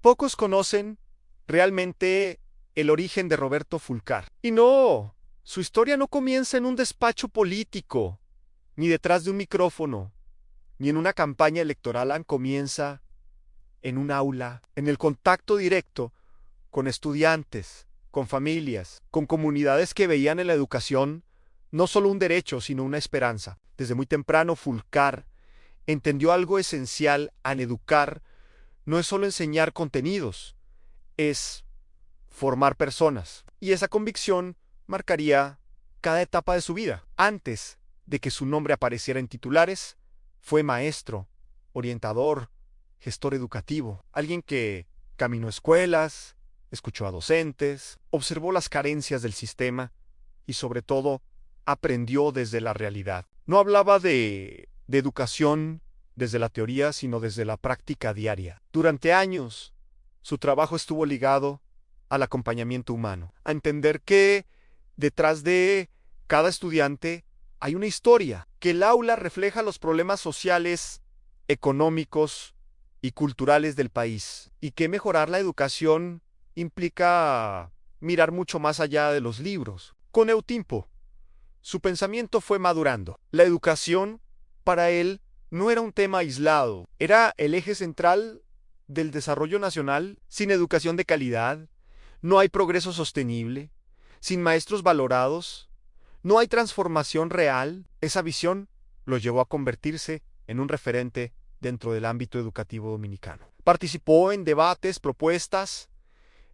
Pocos conocen realmente el origen de Roberto Fulcar. Y no, su historia no comienza en un despacho político, ni detrás de un micrófono, ni en una campaña electoral. Comienza en un aula, en el contacto directo con estudiantes, con familias, con comunidades que veían en la educación no solo un derecho, sino una esperanza. Desde muy temprano, Fulcar entendió algo esencial al educar. No es solo enseñar contenidos, es formar personas. Y esa convicción marcaría cada etapa de su vida. Antes de que su nombre apareciera en titulares, fue maestro, orientador, gestor educativo, alguien que caminó escuelas, escuchó a docentes, observó las carencias del sistema y sobre todo aprendió desde la realidad. No hablaba de educación desde la teoría, sino desde la práctica diaria. Durante años, su trabajo estuvo ligado al acompañamiento humano, a entender que detrás de cada estudiante hay una historia, que el aula refleja los problemas sociales, económicos y culturales del país, y que mejorar la educación implica mirar mucho más allá de los libros. Con el tiempo, su pensamiento fue madurando. La educación, para él, no era un tema aislado, era el eje central del desarrollo nacional. Sin educación de calidad, no hay progreso sostenible. Sin maestros valorados, no hay transformación real. Esa visión lo llevó a convertirse en un referente dentro del ámbito educativo dominicano. Participó en debates, propuestas,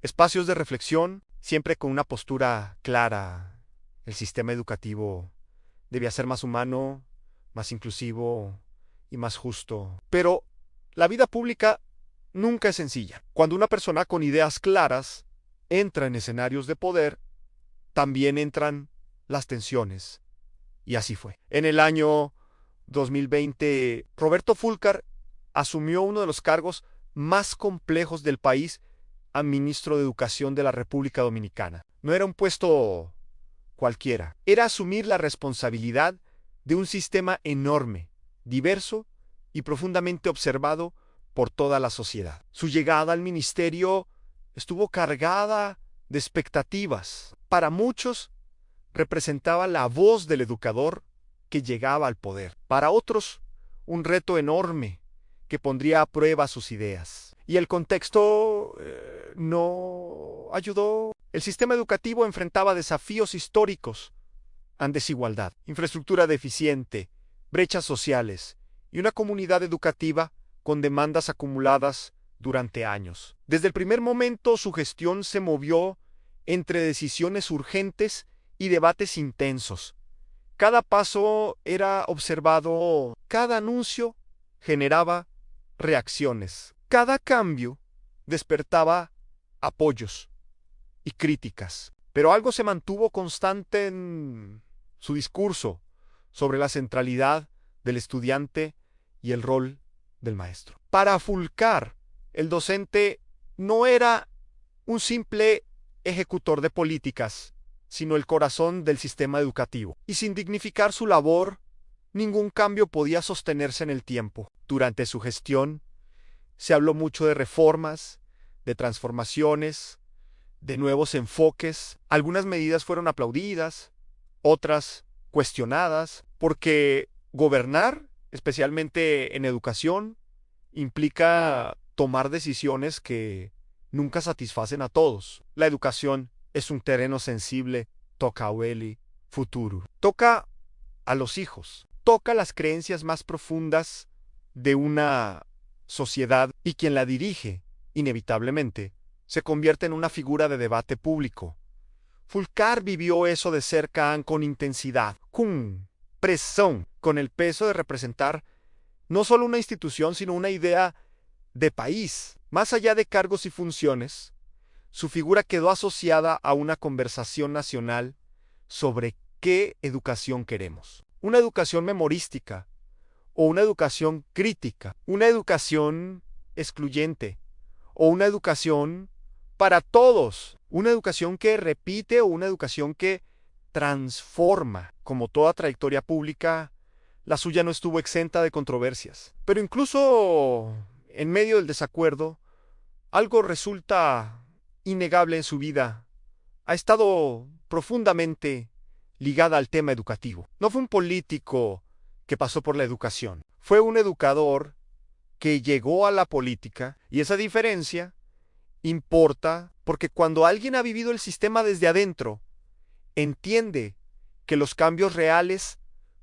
espacios de reflexión, siempre con una postura clara. El sistema educativo debía ser más humano, más inclusivo y más justo. Pero la vida pública nunca es sencilla. Cuando una persona con ideas claras entra en escenarios de poder, también entran las tensiones. Y así fue. En el año 2020, Roberto Fulcar asumió uno de los cargos más complejos del país a ministro de Educación de la República Dominicana. No era un puesto cualquiera. Era asumir la responsabilidad de un sistema enorme, diverso y profundamente observado por toda la sociedad. Su llegada al ministerio estuvo cargada de expectativas. Para muchos, representaba la voz del educador que llegaba al poder. Para otros, un reto enorme que pondría a prueba sus ideas. Y el contexto no ayudó. El sistema educativo enfrentaba desafíos históricos a desigualdad, infraestructura deficiente, brechas sociales y una comunidad educativa con demandas acumuladas durante años. Desde el primer momento, su gestión se movió entre decisiones urgentes y debates intensos. Cada paso era observado, cada anuncio generaba reacciones, cada cambio despertaba apoyos y críticas. Pero algo se mantuvo constante en su discurso sobre la centralidad del estudiante y el rol del maestro. Para Fulcar, el docente no era un simple ejecutor de políticas, sino el corazón del sistema educativo. Y sin dignificar su labor, ningún cambio podía sostenerse en el tiempo. Durante su gestión, se habló mucho de reformas, de transformaciones, de nuevos enfoques. Algunas medidas fueron aplaudidas, otras cuestionadas, porque gobernar, especialmente en educación, implica tomar decisiones que nunca satisfacen a todos. La educación es un terreno sensible, toca a Weli, futuro. Toca a los hijos, toca las creencias más profundas de una sociedad y quien la dirige, inevitablemente, se convierte en una figura de debate público. Fulcar vivió eso de cerca con intensidad, con presión, con el peso de representar no solo una institución, sino una idea de país. Más allá de cargos y funciones, su figura quedó asociada a una conversación nacional sobre qué educación queremos. Una educación memorística o una educación crítica, una educación excluyente o una educación para todos, una educación que repite o una educación que transforma. Como toda trayectoria pública, la suya no estuvo exenta de controversias. Pero incluso en medio del desacuerdo, algo resulta innegable en su vida. Ha estado profundamente ligada al tema educativo. No fue un político que pasó por la educación. Fue un educador que llegó a la política, y esa diferencia importa porque cuando alguien ha vivido el sistema desde adentro, entiende que los cambios reales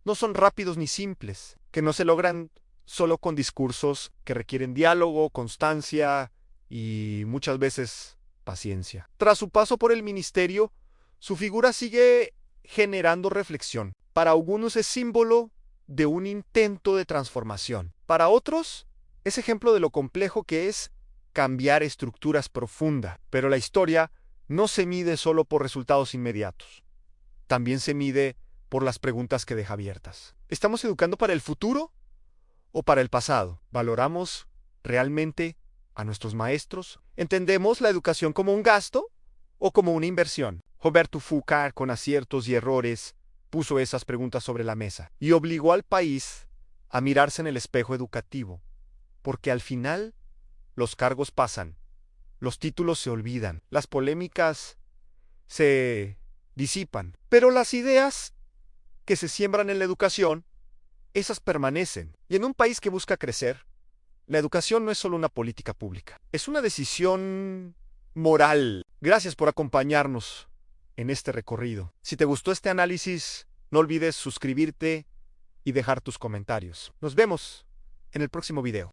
no son rápidos ni simples, que no se logran solo con discursos que requieren diálogo, constancia y muchas veces paciencia. Tras su paso por el ministerio, su figura sigue generando reflexión. Para algunos es símbolo de un intento de transformación. Para otros, es ejemplo de lo complejo que es cambiar estructuras profundas. Pero la historia no se mide solo por resultados inmediatos. También se mide por las preguntas que deja abiertas. ¿Estamos educando para el futuro o para el pasado? ¿Valoramos realmente a nuestros maestros? ¿Entendemos la educación como un gasto o como una inversión? Roberto Fulcar, con aciertos y errores, puso esas preguntas sobre la mesa y obligó al país a mirarse en el espejo educativo, porque al final los cargos pasan, los títulos se olvidan, las polémicas se disipan, pero las ideas que se siembran en la educación, esas permanecen. Y en un país que busca crecer, la educación no es solo una política pública, es una decisión moral. Gracias por acompañarnos en este recorrido. Si te gustó este análisis, no olvides suscribirte y dejar tus comentarios. Nos vemos en el próximo video.